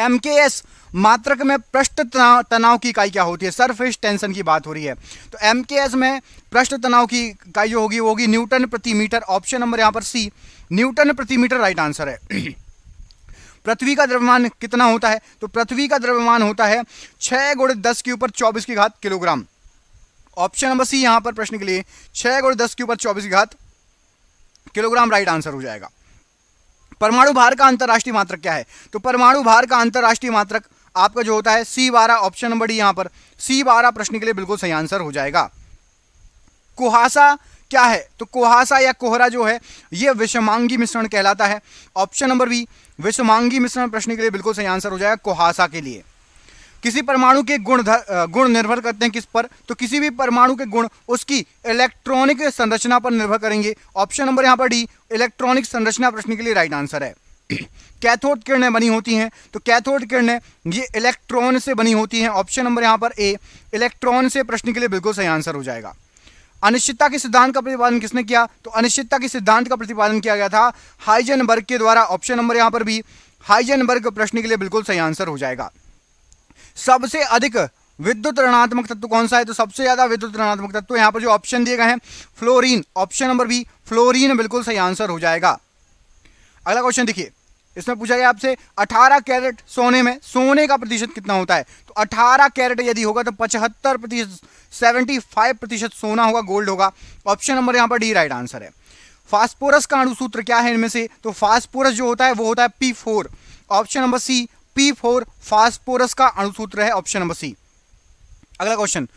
MKS मात्रक में पृष्ठ तनाव की इकाई क्या होती है? सरफेस टेंशन की बात हो रही है। तो MKS में पृष्ठ तनाव की इकाई जो होगी वो होगी न्यूटन प्रति मीटर। ऑप्शन नंबर यहाँ पर सी, न्यूटन प्रति मीटर राइट आंसर है। पृथ्वी का द्रव्यमान कितना होता है? तो पृथ्वी का द्रव्यमान होता है 6 × 10 के ऊपर 24 की घात किलोग्राम। ऑप्शन नंबर सी यहां पर प्रश्न के लिए 6 × 10 के ऊपर 24 की घात किलोग्राम राइट आंसर हो जाएगा। परमाणु भार का अंतरराष्ट्रीय मात्रक क्या है? तो परमाणु भार का अंतरराष्ट्रीय मात्रक आपका जो होता है C12। ऑप्शन नंबर डी यहां पर C12 प्रश्न के लिए बिल्कुल सही आंसर हो जाएगा। कुहासा क्या है? तो कुहासा या कोहरा जो है यह विषमांगी मिश्रण कहलाता है। ऑप्शन नंबर बी विषमांगी मिश्रण प्रश्न के लिए बिल्कुल सही आंसर हो जाएगा कुहासा के लिए। किसी परमाणु के गुण निर्भर करते हैं किस पर? तो किसी भी परमाणु के गुण उसकी इलेक्ट्रॉनिक संरचना पर निर्भर करेंगे। ऑप्शन नंबर यहां पर डी इलेक्ट्रॉनिक संरचना प्रश्न के लिए राइट आंसर है। कैथोड किरणें बनी होती हैं, तो कैथोड किरणें ये इलेक्ट्रॉन से बनी होती हैं। ऑप्शन नंबर यहां पर ए इलेक्ट्रॉन से प्रश्न के लिए बिल्कुल सही आंसर हो जाएगा। अनिश्चितता के सिद्धांत का प्रतिपादन किसने किया? तो अनिश्चितता के सिद्धांत का प्रतिपादन किया गया था हाइजेनबर्ग के द्वारा। ऑप्शन नंबर यहां पर भी हाइजेनबर्ग प्रश्न के लिए बिल्कुल सही आंसर हो जाएगा। सबसे अधिक विद्युत ऋणात्मक तत्व कौन सा है? तो सबसे ज्यादा विद्युत ऋणात्मक तत्व यहां पर जो ऑप्शन दिए गए हैं fluorine. Option number B fluorine बिल्कुल सही आंसर हो जाएगा। अगला क्वेश्चन देखिए, इसमें पूछा गया आपसे 18 कैरेट सोने में सोने का प्रतिशत कितना होता है? तो 18 कैरेट यदि होगा तो 75%, 75% सोना होगा, गोल्ड होगा। ऑप्शन नंबर यहां पर डी राइट आंसर है। फास्फोरस का अणुसूत्र क्या है इनमें से? तो फास्फोरस जो होता है वो होता है P4। ऑप्शन नंबर सी P4 फास्फोरस का अणुसूत्र है। Option number C. अगला क्वेश्चन,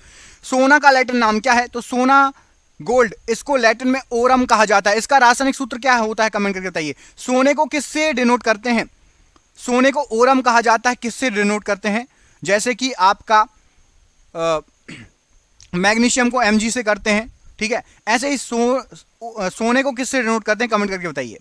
सोना का लैटिन नाम क्या है? तो सोना गोल्ड इसको लैटिन में ओरम कहा जाता है। इसका रासायनिक सूत्र क्या होता है? कमेंट करके बताइए। सोने को किससे डिनोट करते हैं? सोने को ओरम कहा जाता है, किससे डिनोट करते हैं? जैसे कि आपका मैग्नीशियम को Mg से करते हैं, ठीक है, ऐसे ही सोने को किससे डिनोट करते हैं? कमेंट करके बताइए।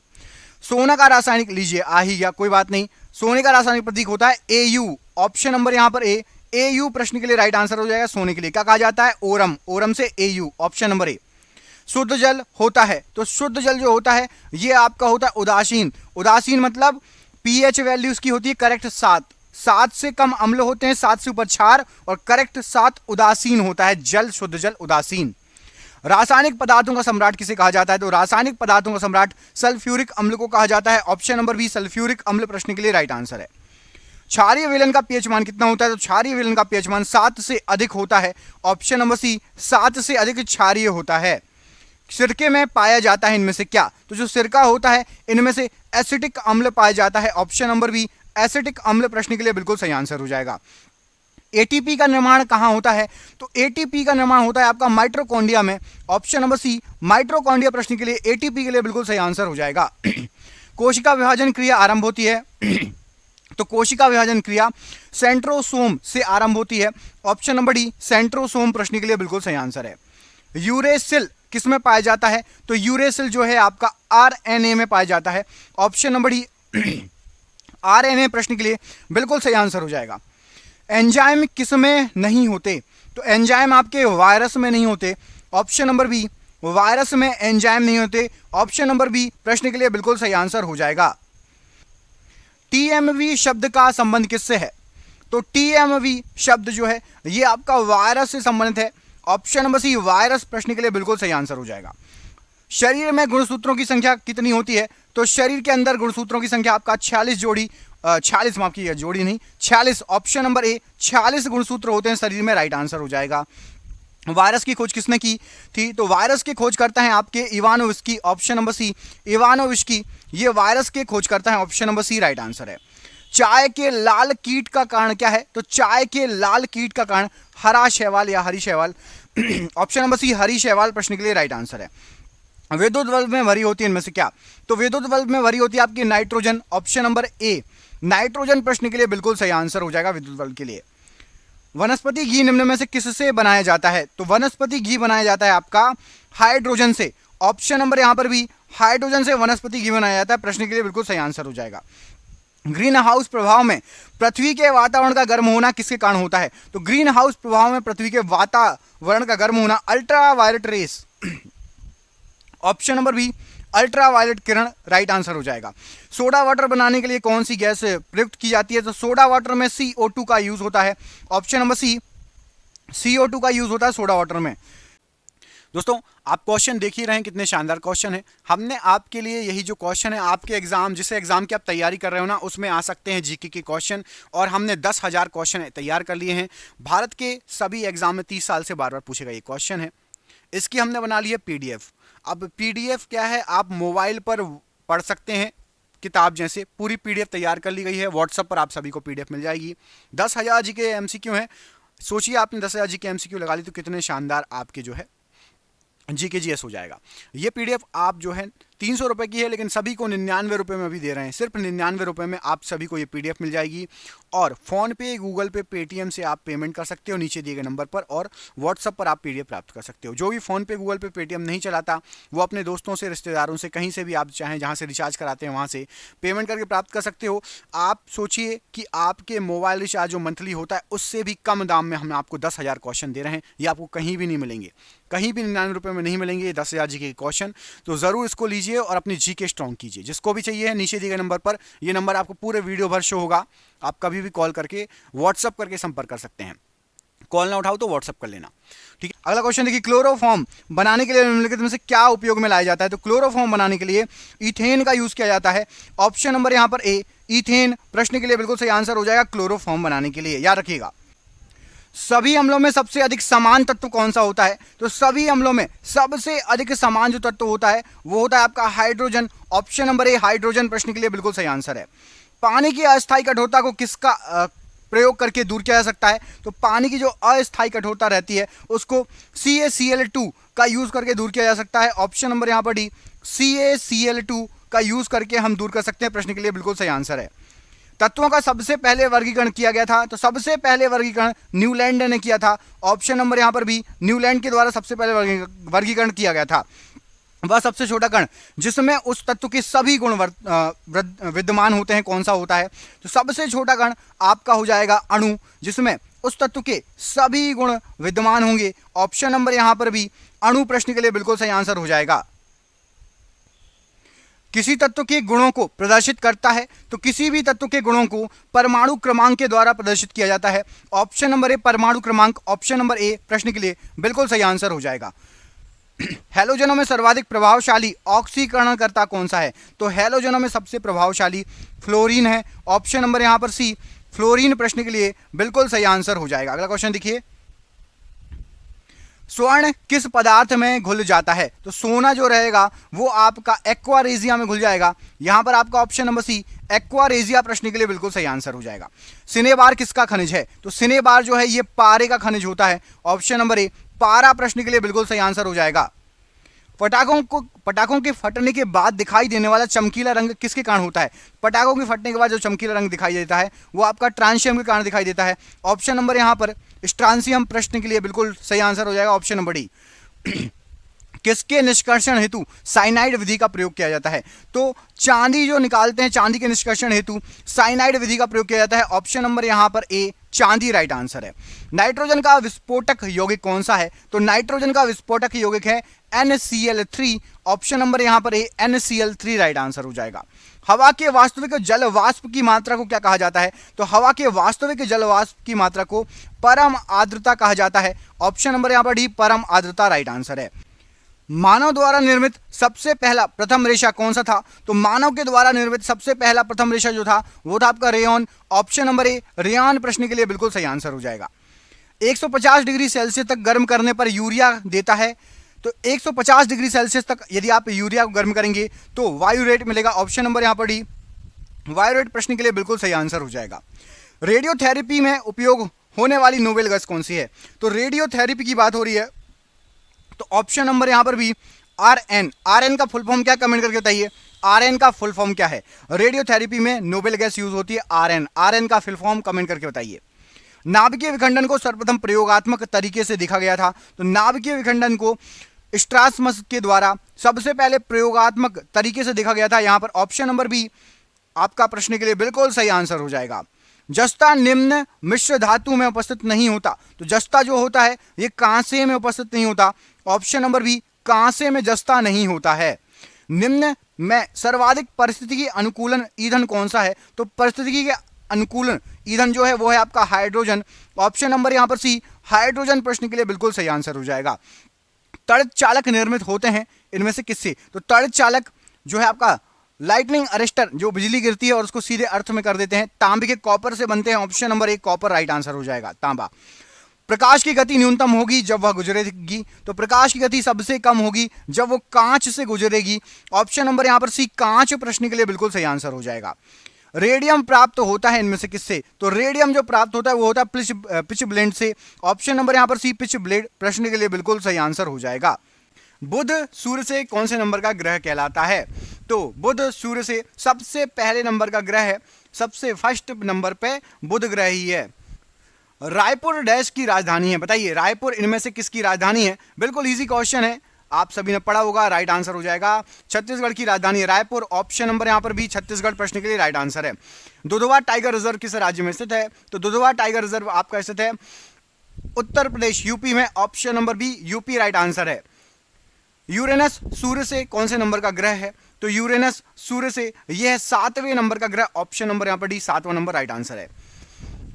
सोना का रासायनिक लीजिए आ ही गया, कोई बात नहीं। सोने का रासायनिक प्रतीक होता है Au। ऑप्शन नंबर यहां पर ए Au प्रश्न के लिए राइट आंसर हो जाएगा। सोने के लिए क्या कहा जाता है? ओरम। ओरम से Au। Option number A. शुद्ध जल होता है, तो शुद्ध जल जो होता है ये आपका होता है उदासीन। उदासीन मतलब pH वैल्यू उसकी होती है करेक्ट 7। 7 से कम अम्ल होते हैं, 7 से ऊपर क्षार, और करेक्ट 7 उदासीन होता है जल, शुद्ध जल उदासीन। रासायनिक पदार्थों का सम्राट किसे कहा जाता है? तो रासायनिक पदार्थों का सम्राट सल्फ्यूरिक अम्ल को कहा जाता है। ऑप्शन नंबर बी सल्फ्यूरिक अम्ल प्रश्न के लिए राइट आंसर है। क्षारीय विलयन का pH मान कितना होता है? तो क्षारीय विलयन का pH मान 7 से अधिक होता है। ऑप्शन नंबर सी 7 से अधिक क्षारीय होता है। सिरके में पाया जाता है इनमें से क्या? तो जो सिरका होता है इनमें से एसिटिक अम्ल पाया जाता है। ऑप्शन नंबर बी एसिटिक अम्ल प्रश्न के लिए बिल्कुल सही आंसर हो जाएगा। एटीपी का निर्माण कहां होता है? तो एटीपी का निर्माण होता है आपका माइटोकॉन्ड्रिया में। ऑप्शन नंबर सी माइटोकॉन्ड्रिया प्रश्न के लिए एटीपी के लिए बिल्कुल सही आंसर हो जाएगा। कोशिका विभाजन क्रिया आरंभ होती है तो कोशिका विभाजन क्रिया सेंट्रोसोम से आरंभ होती है। ऑप्शन नंबर डी सेंट्रोसोम प्रश्न के लिए बिल्कुल सही आंसर है। यूरेसिल किस में पाया जाता है? तो यूरेसिल जो है आपका आरएनए में पाया जाता है। ऑप्शन नंबर डी आरएनए प्रश्न के लिए बिल्कुल सही आंसर हो जाएगा। एंजाइम किस में नहीं होते? तो एंजाइम आपके वायरस में नहीं होते। ऑप्शन नंबर बी वायरस में एंजाइम नहीं होते। ऑप्शन नंबर बी प्रश्न के लिए बिल्कुल सही आंसर हो जाएगा। टीएमवी शब्द का संबंध किससे है? तो टीएमवी शब्द जो है ये आपका वायरस से संबंधित है। ऑप्शन नंबर सी वायरस प्रश्न के लिए बिल्कुल सही आंसर हो जाएगा। शरीर में गुणसूत्रों की संख्या कितनी होती है? तो शरीर के अंदर गुणसूत्रों की संख्या आपका 46 जोड़ी, 46 माफ कीजिए, जोड़ी नहीं 46। ऑप्शन नंबर ए 46 गुणसूत्र होते हैं शरीर में, राइट आंसर हो जाएगा। वायरस की खोज किसने की थी? तो वायरस की खोज करता है आपके इवानोविस्की। ऑप्शन नंबर सी इवानोविस्की ये वायरस के खोज करता है। Option number C right answer है। चाय के लाल कीट का कारण क्या है? तो चाय के लाल कीट का कारण हरा शैवाल या हरी शैवाल। ऑप्शन नंबर सी हरी शैवाल प्रश्न के लिए राइट आंसर है। विद्युत बल्ब में भरी होती है इनमें से क्या? तो विद्युत बल्ब में भरी होती है आपकी nitrogen. Option number A nitrogen प्रश्न के लिए बिल्कुल सही आंसर हो जाएगा विद्युत बल्ब के लिए। वनस्पति घी निम्न में से किससे बनाया जाता है? तो वनस्पति घी बनाया जाता है आपका हाइड्रोजन से। ऑप्शन नंबर यहां पर भी हाइड्रोजन से वनस्पति घी बनाया जाता है प्रश्न के लिए बिल्कुल सही आंसर हो जाएगा। ग्रीन हाउस प्रभाव में पृथ्वी के वातावरण का गर्म होना किसके कारण होता है? तो ग्रीन हाउस प्रभाव में पृथ्वी के वातावरण का गर्म होना ultra violet rays. Option number B ultraviolet किरण राइट आंसर हो जाएगा। सोडा वाटर बनाने के लिए कौन सी गैस प्रयुक्त की जाती है? तो सोडा वाटर में CO2 का यूज होता है। ऑप्शन नंबर सी, CO2 का यूज होता है सोडा वाटर में। दोस्तों आप क्वेश्चन देख ही रहे हैं, कितने शानदार क्वेश्चन है। हमने आपके लिए यही जो क्वेश्चन है, आपके एग्जाम जिस एग्जाम की आप तैयारी कर रहे हो ना, उसमें आ सकते हैं जीके के क्वेश्चन, और हमने 10,000 क्वेश्चन तैयार कर लिए हैं। भारत के सभी एग्जाम में 30 साल से बार बार पूछेगा ये क्वेश्चन है। इसकी हमने बना ली है PDF। अब PDF क्या है, आप मोबाइल पर पढ़ सकते हैं, किताब जैसे पूरी PDF तैयार कर ली गई है। व्हाट्सएप पर आप सभी को PDF मिल जाएगी। 10,000 जीके MCQ है। सोचिए आपने 10,000 जीके MCQ लगा ली तो कितने शानदार आपके जो है जीके GS हो जाएगा। ये PDF आप जो है 300 रुपये की है, लेकिन सभी को 99 रुपये में अभी दे रहे हैं। सिर्फ 99 रुपये में आप सभी को ये PDF मिल जाएगी। और फ़ोन पे, गूगल पे, पेटीएम से आप पेमेंट कर सकते हो नीचे दिए गए नंबर पर, और व्हाट्सअप पर आप PDF प्राप्त कर सकते हो। जो भी फ़ोन पे, गूगल पे, पेटीएम नहीं चलाता, वो अपने दोस्तों से, रिश्तेदारों से, कहीं से भी आप चाहें जहाँ से रिचार्ज कराते हैं वहाँ से पेमेंट करके प्राप्त कर सकते हो। आप सोचिए कि आपके मोबाइल रिचार्ज जो मंथली होता है उससे भी कम दाम में हम आपको 10,000 क्वेश्चन दे रहे हैं। ये आपको कहीं भी नहीं मिलेंगे, कहीं भी 99 रुपये में नहीं मिलेंगे ये 10,000 जीके के क्वेश्चन। तो ज़रूर इसको लीजिए और अपनी जीके स्ट्रॉन्ग कीजिए। जिसको भी चाहिए नीचे दिए गए नंबर पर, ये नंबर आपको पूरे वीडियो भर शो होगा। आप कभी भी कॉल करके, व्हाट्सअप करके संपर्क कर सकते हैं। कॉल ना उठाओ तो व्हाट्सअप कर लेना, ठीक है। अगला क्वेश्चन देखिए, क्लोरोफॉर्म बनाने के लिए निम्नलिखित में से क्या उपयोग में लाया जाता है? तो क्लोरोफॉर्म बनाने के लिए इथेन का यूज किया जाता है। ऑप्शन नंबर यहाँ पर ए, इथेन। प्रश्न के लिए बिल्कुल सही आंसर हो जाएगा क्लोरोफॉर्म बनाने के लिए। याद रखिएगा, सभी अम्लों में सबसे अधिक समान तत्व कौन सा होता है? तो सभी अम्लों में सबसे अधिक समान जो तत्व होता है वो होता है आपका hydrogen. Option number A, hydrogen. प्रश्न के लिए बिल्कुल सही आंसर है। पानी की अस्थायी कठोरता को किसका प्रयोग करके दूर किया जा सकता है? तो पानी की जो अस्थायी कठोरता रहती है उसको CaCl2 का यूज करके दूर किया जा सकता है। ऑप्शन नंबर यहाँ पर डी, CaCl2 का यूज करके हम दूर कर सकते हैं। प्रश्न के लिए बिल्कुल सही आंसर है। तत्वों का सबसे पहले वर्गीकरण किया गया था? तो सबसे पहले वर्गीकरण न्यूलैंड ने किया था। ऑप्शन नंबर यहाँ पर भी, न्यूलैंड के द्वारा सबसे पहले वर्गीकरण किया गया था। वह सबसे छोटा कण जिसमें उस तत्व के सभी गुण विद्यमान होते हैं कौन सा होता है? तो सबसे छोटा कण आपका हो जाएगा अणु, जिसमें उस तत्व के सभी गुण विद्यमान होंगे। ऑप्शन नंबर यहाँ पर भी अणु। प्रश्न के लिए बिल्कुल सही आंसर हो जाएगा। किसी तत्व के गुणों को प्रदर्शित करता है? तो किसी भी तत्व के गुणों को परमाणु क्रमांक के द्वारा प्रदर्शित किया जाता है। ऑप्शन नंबर ए, परमाणु क्रमांक। ऑप्शन नंबर ए प्रश्न के लिए बिल्कुल सही आंसर हो जाएगा। हैलोजनों में सर्वाधिक प्रभावशाली ऑक्सीकरणकर्ता कौन सा है? तो हैलोजनों में सबसे प्रभावशाली फ्लोरीन है। ऑप्शन नंबर यहाँ पर सी, फ्लोरीन। प्रश्न के लिए बिल्कुल सही आंसर हो जाएगा। अगला क्वेश्चन देखिए, स्वर्ण किस पदार्थ में घुल जाता है? तो सोना जो रहेगा वो आपका एक्वारेजिया में घुल जाएगा। यहां पर आपका ऑप्शन नंबर सी, एक्वारेजिया। प्रश्न के लिए बिल्कुल सही आंसर हो जाएगा। सिनेबार किसका खनिज है? तो सिनेबार जो है ये पारे का खनिज होता है। ऑप्शन नंबर ए, पारा। प्रश्न के लिए बिल्कुल सही आंसर हो जाएगा। पटाखों के फटने के बाद दिखाई देने वाला चमकीला रंग किसके कारण होता है? पटाखों के फटने के बाद जो चमकीला रंग दिखाई देता है वो आपका ट्रांसियम के कारण दिखाई देता है। ऑप्शन नंबर यहाँ पर स्ट्रांसियम। प्रश्न के लिए बिल्कुल सही आंसर हो जाएगा ऑप्शन नंबर डी। किसके निष्कर्षण हेतु साइनाइड विधि का प्रयोग किया जाता है? तो चांदी जो निकालते हैं, चांदी के निष्कर्षण हेतु साइनाइड विधि का प्रयोग किया जाता है। ऑप्शन नंबर यहाँ पर ए, चांदी राइट आंसर है। नाइट्रोजन का विस्फोटक यौगिक कौन सा है? तो नाइट्रोजन का विस्फोटक यौगिक है NaCl3। ऑप्शन नंबर यहाँ पर ए, NaCl3 राइट आंसर हो जाएगा। हवा के वास्तविक जल वाष्प की मात्रा को क्या कहा जाता है? तो हवा के वास्तविक जल वाष्प की मात्रा को परम आर्द्रता कहा जाता है। ऑप्शन नंबर यहाँ पर डी, परम आर्द्रता राइट आंसर है। मानव द्वारा निर्मित सबसे पहला प्रथम रेशा कौन सा था? तो मानव के द्वारा निर्मित सबसे पहला प्रथम रेशा जो था वो था आपका rayon. Option number A, rayon. प्रश्न के लिए बिल्कुल सही आंसर हो जाएगा। 150 डिग्री सेल्सियस तक गर्म करने पर यूरिया देता है। तो 150 डिग्री सेल्सियस तक यदि आप यूरिया को गर्म करेंगे तो वायु रेट मिलेगा। ऑप्शन नंबर यहाँ पर डी, वायु रेट। प्रश्न के लिए बिल्कुल सही आंसर हो जाएगा। रेडियोथेरेपी में उपयोग होने वाली नोबेल गैस कौन सी है? तो रेडियोथेरेपी की बात हो रही है तो ऑप्शन नंबर यहाँ पर भी RN। RN का फुल फॉर्म क्या, कमेंट करके बताइए। RN का फुल फॉर्म क्या है? रेडियोथेरेपी में नोबेल गैस यूज होती है RN। RN का फुल फॉर्म कमेंट करके बताइए। नाभिकीय विखंडन को सर्वप्रथम प्रयोगात्मक तरीके से देखा गया था। तो नाभिकीय विखंडन को स्ट्रासमस के द्वारा सबसे पहले प्रयोगात्मक तरीके से देखा गया था। यहाँ पर ऑप्शन नंबर बी आपका प्रश्न के लिए बिल्कुल सही आंसर हो जाएगा। जस्ता निम्न मिश्र धातु में उपस्थित नहीं होता। तो जस्ता जो होता है ये कांसे में उपस्थित नहीं होता। ऑप्शन नंबर बी, कांसे में जस्ता नहीं होता है। निम्न में सर्वाधिक पारिस्थितिकी अनुकूलन ईंधन कौन सा है? तो पारिस्थितिकी के अनुकूलन ईंधन जो है वो है आपका हाइड्रोजन। ऑप्शन नंबर यहाँ पर सी हाइड्रोजन प्रश्न के लिए बिल्कुल सही आंसर हो जाएगा। तड़ित चालक निर्मित होते हैं इनमें से किससे? तो तड़ित चालक जो है आपका लाइटनिंग अरेस्टर, जो बिजली गिरती है और उसको सीधे अर्थ में कर देते हैं, तांबे के कॉपर से बनते हैं। ऑप्शन नंबर एक कॉपर राइट आंसर हो जाएगा, तांबा। प्रकाश की गति न्यूनतम होगी जब वह गुजरेगी, तो प्रकाश की गति सबसे कम होगी जब वो कांच से गुजरेगी। ऑप्शन नंबर यहां पर सी कांच प्रश्न के लिए बिल्कुल सही आंसर हो जाएगा। रेडियम प्राप्त होता है इनमें से किससे? तो रेडियम जो प्राप्त होता है वो होता है पिच ब्लेंड से। ऑप्शन नंबर यहां पर सी पिच ब्लेड प्रश्न के लिए बिल्कुल सही आंसर हो जाएगा। बुध सूर्य से कौन से नंबर का ग्रह कहलाता है? तो बुध सूर्य से सबसे पहले नंबर का ग्रह है, सबसे फर्स्ट नंबर पे बुध ग्रह ही है। रायपुर डैश की राजधानी है, बताइए रायपुर इनमें से किसकी राजधानी है? बिल्कुल इजी क्वेश्चन है, आप सभी ने पढ़ा होगा, राइट आंसर हो जाएगा। छत्तीसगढ़ की राजधानी है रायपुर। ऑप्शन नंबर यहां पर भी छत्तीसगढ़ प्रश्न के लिए राइट आंसर है। दुधवा टाइगर रिजर्व किस राज्य में स्थित है? तो दुधवा टाइगर रिजर्व आपका स्थित है उत्तर प्रदेश यूपी में। Option number B UP right answer है। यूरेनस सूर्य से कौन से नंबर का ग्रह है? तो यूरेनस सूर्य से यह है 7वें नंबर का ग्रह। ऑप्शन नंबर यहां पर डी 7वां नंबर राइट आंसर है।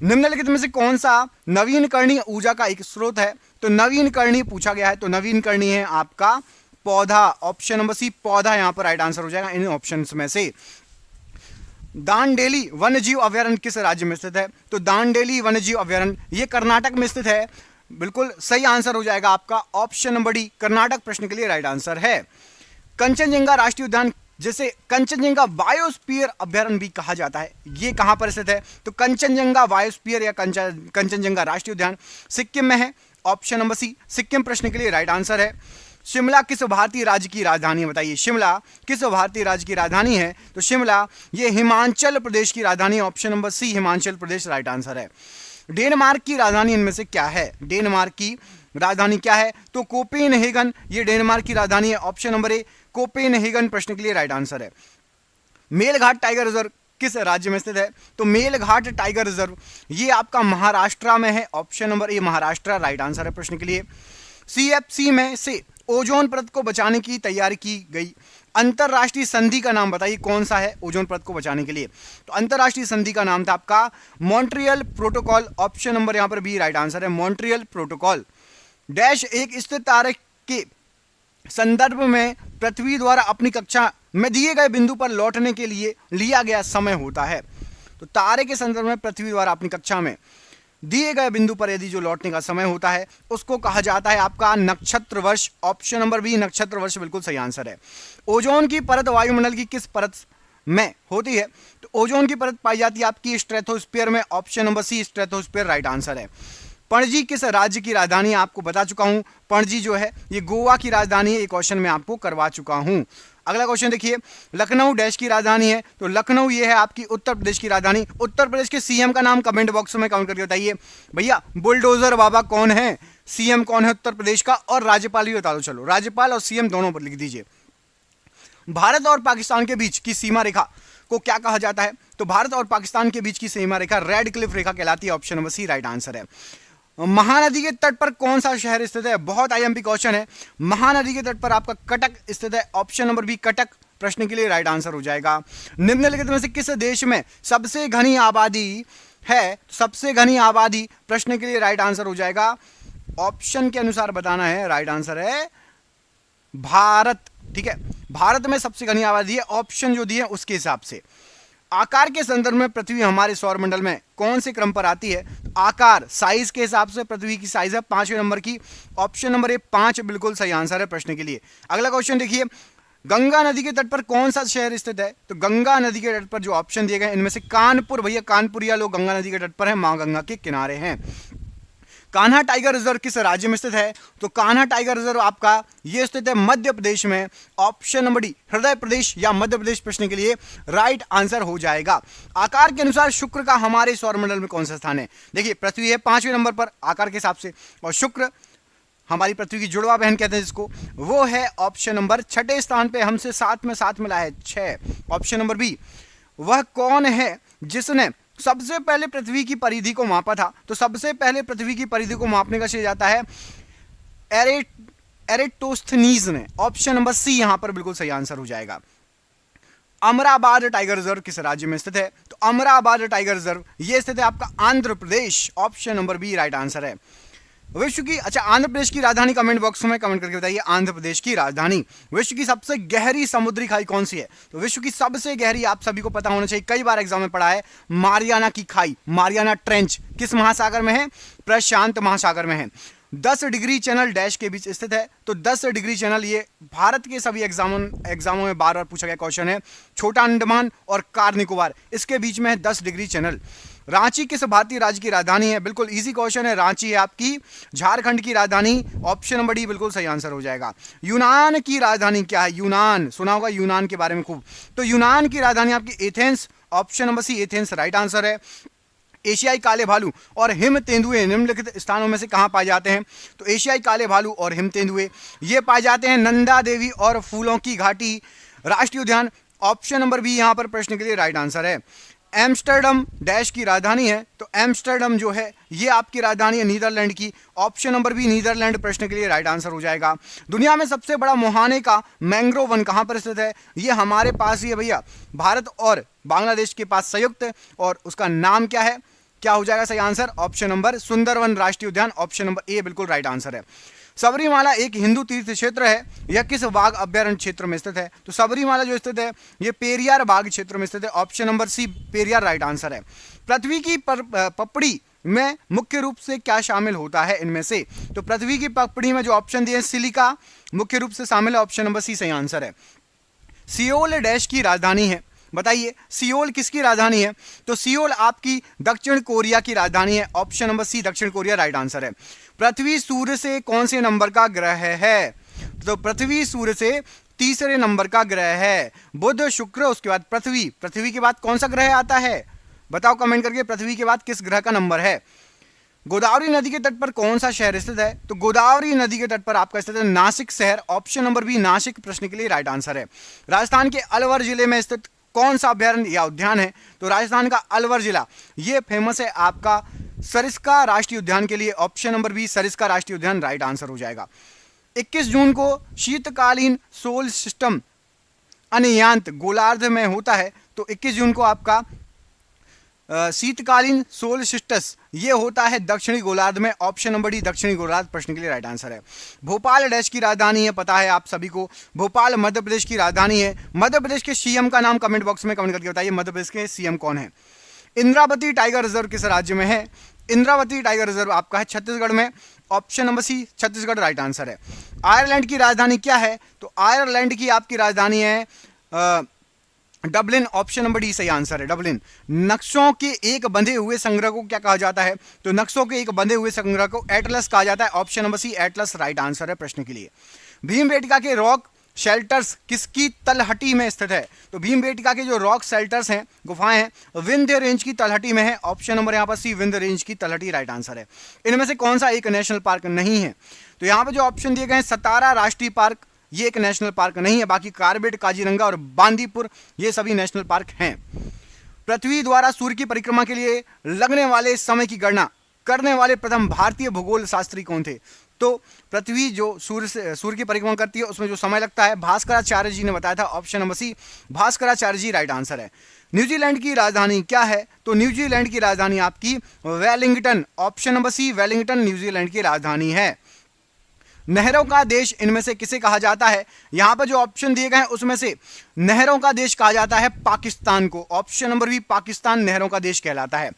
निम्नलिखित में से कौन सा नवीनकरणीय ऊर्जा का एक स्रोत है? तो नवीनकरणीय पूछा गया है, तो नवीनकरणीय है आपका पौधा। ऑप्शन नंबर सी पौधा यहां पर राइट आंसर हो जाएगा इन ऑप्शंस में से। दांडेली वन्यजीव अभयारण्य किस राज्य में स्थित है? तो दांडेली वन्यजीव अभयारण्य ये कर्नाटक में स्थित है, बिल्कुल सही आंसर हो जाएगा आपका ऑप्शन नंबर डी कर्नाटक प्रश्न के लिए राइट आंसर है। कंचनजंगा राष्ट्रीय उद्यान जिसे कंचनजंगा बायोस्फीयर अभयारण्य भी कहा जाता है, ये कहां पर स्थित है? तो कंचनजंगा बायोस्फीयर या कंचनजंगा राष्ट्रीय उद्यान सिक्किम में है। ऑप्शन नंबर सी सिक्किम प्रश्न के लिए राइट आंसर है। शिमला किस भारतीय राज्य की राजधानी है? बताइए शिमला किस भारतीय राज्य की राजधानी है? तो शिमला ये हिमाचल प्रदेश की राजधानी है। ऑप्शन नंबर सी हिमाचल प्रदेश राइट आंसर है। डेनमार्क की राजधानी इनमें से क्या है? डेनमार्क की राजधानी क्या है? तो कोपेनहेगन ये डेनमार्क की राजधानी है। ऑप्शन नंबर ए कोपेनहेगन प्रश्न के लिए राइट आंसर है। मेलघाट टाइगर रिजर्व किस राज्य में स्थित है? तो मेलघाट टाइगर रिजर्व ये आपका महाराष्ट्र में है। Option number A Maharashtra right answer है प्रश्न के लिए। सीएफसी में से ओजोन परत को बचाने की तैयारी की गई अंतरराष्ट्रीय संधि का नाम बताइए कौन सा है ओजोन परत को बचाने के लिए? तो अंतरराष्ट्रीय संधि का नाम था आपका मॉन्ट्रियल प्रोटोकॉल। ऑप्शन नंबर यहां पर बी राइट आंसर है मॉन्ट्रियल प्रोटोकॉल। डैश एक स्थिर तारे के संदर्भ में पृथ्वी द्वारा अपनी कक्षा में दिए गए बिंदु पर लौटने के लिए लिया गया समय होता है। तो तारे के संदर्भ में पृथ्वी द्वारा अपनी कक्षा में दिए गए बिंदु पर यदि जो लौटने का समय होता है उसको कहा जाता है आपका नक्षत्र वर्ष। ऑप्शन नंबर बी नक्षत्र वर्ष बिल्कुल सही आंसर है। ओजोन की परत वायुमंडल की किस परत में होती है? तो ओजोन की परत पाई जाती है आपकी स्ट्रेटोस्फीयर में। Option number C stratosphere right answer है। पणजी किस राज्य की राजधानी है? आपको बता चुका हूं, पणजी जो है ये गोवा की राजधानी है। ये क्वेश्चन मैं आपको करवा चुका हूं। अगला क्वेश्चन देखिए, लखनऊ डैश की राजधानी है? तो लखनऊ ये है आपकी उत्तर प्रदेश की राजधानी। उत्तर प्रदेश के सीएम का नाम कमेंट बॉक्स में कमेंट करके बताइए भैया बुलडोजर बाबा कौन है, सीएम कौन है उत्तर प्रदेश का, और राज्यपाल भी बता दो। चलो राज्यपाल और सीएम दोनों पर लिख दीजिए। भारत और पाकिस्तान के बीच की सीमा रेखा को क्या कहा जाता है? तो भारत और पाकिस्तान के बीच की सीमा रेखा रेड क्लिफ रेखा कहलाती है। Option number C right answer है। महानदी के तट पर कौन सा शहर स्थित है? बहुत आईएमपी क्वेश्चन है। महानदी के तट पर आपका कटक स्थित है। ऑप्शन नंबर बी कटक प्रश्न के लिए राइट आंसर हो जाएगा। निम्नलिखित में से किस देश में सबसे घनी आबादी है? सबसे घनी आबादी प्रश्न के लिए राइट आंसर हो जाएगा, ऑप्शन के अनुसार बताना है, राइट आंसर है भारत। ठीक है, भारत में सबसे घनी आबादी है, ऑप्शन जो दिए उसके हिसाब से। आकार के संदर्भ में पृथ्वी हमारे सौरमंडल में कौन से क्रम पर आती है? आकार साइज के हिसाब से पृथ्वी की साइज है 5वें नंबर की। ऑप्शन नंबर ए 5 बिल्कुल सही आंसर है प्रश्न के लिए। अगला क्वेश्चन देखिए, गंगा नदी के तट पर कौन सा शहर स्थित है? तो गंगा नदी के तट पर जो ऑप्शन दिए गए इनमें से कानपुर, भैया कानपुरिया लोग गंगा नदी के तट पर है, मां गंगा के किनारे हैं। कान्हा टाइगर रिजर्व किस राज्य में स्थित है? तो कान्हा टाइगर रिजर्व आपका ये स्थित है मध्य प्रदेश में। ऑप्शन नंबर डी हृदय प्रदेश या मध्य प्रदेश प्रश्न के लिए राइट आंसर हो जाएगा। आकार के अनुसार शुक्र का हमारे सौरमंडल में कौन सा स्थान है? देखिए पृथ्वी है 5वें नंबर पर आकार के हिसाब से, और शुक्र हमारी पृथ्वी की जुड़वा बहन कहते हैं जिसको, वो है ऑप्शन नंबर 6ठे स्थान पे, हमसे साथ में साथ मिला है 6। Option number B. वह कौन है जिसने सबसे पहले पृथ्वी की परिधि को मापा था? तो सबसे पहले पृथ्वी की परिधि को मापने का श्रेय जाता है एरिटोस्थनीज ने। ऑप्शन नंबर सी यहां पर बिल्कुल सही आंसर हो जाएगा। अमराबाद टाइगर रिजर्व किस राज्य में स्थित है? तो अमराबाद टाइगर रिजर्व ये स्थित है आपका Andhra Pradesh. Option number B right answer है। विश्व की, अच्छा, आंध्र प्रदेश की राजधानी कमेंट बॉक्स में कमेंट करके बताइए। आंध्र प्रदेश की राजधानी। विश्व की सबसे गहरी समुद्री खाई कौन सी है? तो विश्व की सबसे गहरी, आप सभी को पता होना चाहिए, कई बार एग्जाम में पढ़ा है, मारियाना की खाई, मारियाना ट्रेंच किस महासागर में है? प्रशांत महासागर में है। 10 डिग्री चैनल डैश के बीच स्थित है। तो 10 डिग्री चैनल ये भारत के सभी एग्जामों में बार बार पूछा गया क्वेश्चन है। छोटा अंडमान और कार निकोबार इसके बीच में है 10 डिग्री चैनल। रांची किस भारतीय राज्य की राजधानी है? बिल्कुल इजी क्वेश्चन है। रांची है आपकी झारखंड की राजधानी। ऑप्शन नंबर डी बिल्कुल सही आंसर हो जाएगा। यूनान की राजधानी क्या है? यूनान, सुना होगा यूनान के बारे में खूब। तो यूनान की राजधानी आपकी Athens. Option number C Athens right answer है। एशियाई काले भालू और हिम तेंदुए निम्नलिखित स्थानों में से कहां पाए जाते हैं? तो एशियाई काले भालू और हिम तेंदुए ये पाए जाते हैं नंदा देवी और फूलों की घाटी राष्ट्रीय उद्यान। ऑप्शन नंबर बी यहां पर प्रश्न के लिए राइट आंसर है। एम्स्टर्डम डैश की राजधानी है। तो एम्स्टर्डम जो है ये आपकी राजधानी है नीदरलैंड की। ऑप्शन नंबर बी नीदरलैंड प्रश्न के लिए राइट आंसर हो जाएगा। दुनिया में सबसे बड़ा मुहाने का मैंग्रोव वन कहां पर स्थित है? ये हमारे पास ही है भैया, भारत और बांग्लादेश के पास संयुक्त, और उसका नाम क्या है? क्या हो जाएगा सही आंसर? ऑप्शन नंबर सुंदरवन राष्ट्रीय उद्यान। ऑप्शन नंबर ए बिल्कुल राइट आंसर है। सबरीमाला एक हिंदू तीर्थ क्षेत्र है। यह किस बाघ अभ्यारण्य क्षेत्र में स्थित है? तो सबरीमाला जो स्थित है ये पेरियार बाघ क्षेत्र में स्थित है। Option number C Periyar right answer है। पृथ्वी की पपड़ी में मुख्य रूप से क्या शामिल होता है इनमें से? तो पृथ्वी की पपड़ी में जो ऑप्शन दिए सिलिका मुख्य रूप से शामिल है। ऑप्शन नंबर सी सही आंसर है। सियोल डैश की राजधानी है, बताइए सियोल किसकी राजधानी है? तो सियोल आपकी दक्षिण कोरिया की राजधानी है। ऑप्शन नंबर सी दक्षिण कोरिया राइट आंसर है। पृथ्वी सूर्य से कौन से नंबर का ग्रह है? तो पृथ्वी सूर्य से तीसरे नंबर का ग्रह है। बुध, शुक्र, उसके बाद पृथ्वी। पृथ्वी के बाद कौन सा ग्रह आता है? बताओ कमेंट करके, पृथ्वी के बाद किस ग्रह का नंबर है? गोदावरी नदी के तट पर कौन सा शहर स्थित है? तो गोदावरी नदी के तट पर आपका स्थित है नासिक शहर। ऑप्शन नंबर बी नासिक प्रश्न के लिए राइट आंसर है। राजस्थान के अलवर जिले में स्थित कौन सा अभ्यारण्य या उद्यान है? तो राजस्थान का अलवर जिला ये फेमस है आपका सरिस्का राष्ट्रीय उद्यान के लिए। ऑप्शन नंबर बी सरिस्का राष्ट्रीय उद्यान राइट आंसर हो जाएगा। 21 जून को शीतकालीन सोल सिस्टम अनियांत गोलार्ध में होता है। तो 21 जून को आपका शीतकालीन सोल सिस्टस ये होता है दक्षिणी गोलार्ध में। ऑप्शन नंबर डी दक्षिणी गोलार्ध प्रश्न के लिए राइट आंसर है। भोपाल डैश की राजधानी है, पता है आप सभी को, भोपाल मध्य प्रदेश की राजधानी है। मध्य प्रदेश के सीएम का नाम कमेंट बॉक्स में कमेंट करके बताइए, मध्य प्रदेश के सीएम कौन है? इंद्रावती टाइगर रिजर्व किस राज्य में है? इंद्रावती टाइगर रिजर्व आपका है छत्तीसगढ़ में। Option number C Chhattisgarh right answer है। आयरलैंड की राजधानी क्या है? तो आयरलैंड की आपकी राजधानी है डबलिन। ऑप्शन नंबर डी सही आंसर है डबलिन। नक्शों के एक बंधे हुए संग्रह को क्या कहा जाता है? तो नक्शों के एक बंधे हुए संग्रह को एटलस कहा जाता है। Option number C Atlas right answer है प्रश्न के लिए। भीमबेटका के रॉक शेल्टर्स किसकी तलहटी में स्थित है? तो भीमबेटका के जो रॉक शेल्टर्स हैं, गुफाएं हैं, विंध्य रेंज की तलहटी में है। ऑप्शन नंबर यहाँ पर सी विंध्य रेंज की तलहटी राइट आंसर है। इनमें से कौन सा एक नेशनल पार्क नहीं है? तो यहाँ पर जो ऑप्शन दिए गए हैं, सतारा राष्ट्रीय पार्क ये एक नेशनल पार्क नहीं है। बाकी कार्बेट, काजीरंगा और बांदीपुर ये सभी नेशनल पार्क हैं। पृथ्वी द्वारा सूर्य की परिक्रमा के लिए लगने वाले समय की गणना करने वाले प्रथम भारतीय भूगोल शास्त्री कौन थे? तो पृथ्वी जो सूर्य की परिक्रमा करती है उसमें जो समय लगता है भास्कराचार्य जी ने बताया था। Option number C Bhaskaracharya ji right answer है। न्यूजीलैंड की राजधानी क्या है? तो न्यूजीलैंड की राजधानी आपकी Wellington. Option number C Wellington New Zealand की राजधानी है। नहरों का देश इनमें से किसे कहा जाता है? यहां पर जो ऑप्शन दिए गए हैं उसमें से नहरों का देश कहा जाता है पाकिस्तान को। ऑप्शन नंबर बी पाकिस्तान नहरों का देश कहलाता है।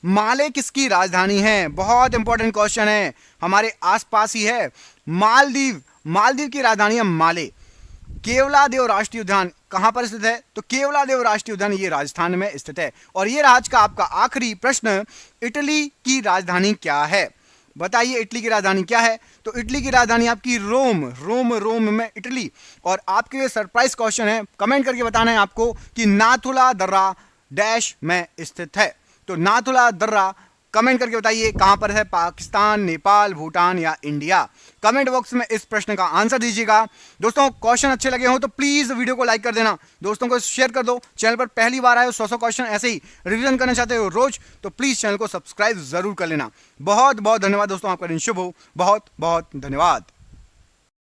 माले किसकी राजधानी है? बहुत इंपॉर्टेंट क्वेश्चन है, हमारे आसपास ही है। मालदीव, मालदीव की राजधानी है माले। केवलादेव राष्ट्रीय उद्यान कहां पर स्थित है? तो केवलादेव राष्ट्रीय उद्यान ये राजस्थान में स्थित है। और ये आज का आपका आखिरी प्रश्न, इटली की राजधानी क्या है? बताइए इटली की राजधानी क्या है? तो इटली की राजधानी आपकी रोम। रोम में इटली। और आपके लिए सरप्राइज क्वेश्चन है, कमेंट करके बताना है आपको कि नाथुला दर्रा डैश में स्थित है। तो नाथुला दर्रा कमेंट करके बताइए कहां पर है, पाकिस्तान, नेपाल, भूटान या इंडिया? कमेंट बॉक्स में इस प्रश्न का आंसर दीजिएगा। दोस्तों क्वेश्चन अच्छे लगे हो तो प्लीज वीडियो को लाइक कर देना, दोस्तों को शेयर कर दो। चैनल पर पहली बार आए हो, 100 क्वेश्चन ऐसे ही रिवीजन करना चाहते हो रोज, तो प्लीज चैनल को सब्सक्राइब जरूर कर लेना। बहुत बहुत धन्यवाद दोस्तों, आपका दिन शुभ हो। बहुत बहुत धन्यवाद।